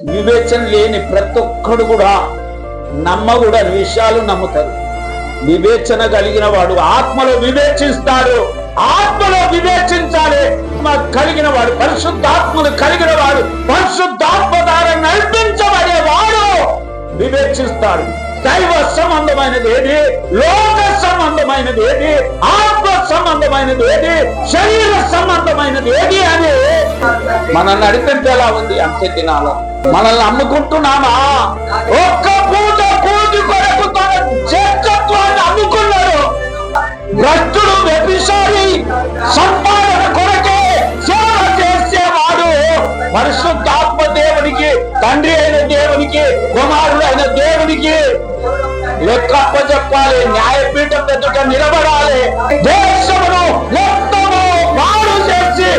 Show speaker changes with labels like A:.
A: వివేచన లేని ప్రతి ఒక్కడు కూడా నమ్మకూడని విషయాలు నమ్ముతారు. వివేచన కలిగిన వాడు ఆత్మలో వివేచిస్తాడు. ఆత్మలో వివేచించాలి. కలిగిన వాడు పరిశుద్ధాత్మను కలిగిన వాడు పరిశుద్ధాత్మ ద్వారా నడిపించబడేవాడు వివేచిస్తాడు. దైవ సంబంధమైనది ఏది, లోక సంబంధమైనది ఏది, ఆత్మ సంబంధమైనది ఏది, శరీర సంబంధమైనది ఏది అని మనల్ని నడిపించే ఎలా ఉంది. అంతే దినాలు మనల్ని అమ్ముకుంటున్నామా? ఒక్క పూట కూటి కొరకు తన చేతత్వాన్ని అమ్ముకున్నాడు. భక్తుడు వ్యభిచారి సంపాదన కొరకే సేవ చేసేవాడు పరిశుద్ధాత్మ దేవునికి, తండ్రి అయిన దేవునికి, కుమారుడు అయిన దేవునికి లెక్కప్ప చెప్పాలి. న్యాయపీఠం ఎదుట నిలబడాలి. దేశమును మొత్తము పాడు చేసి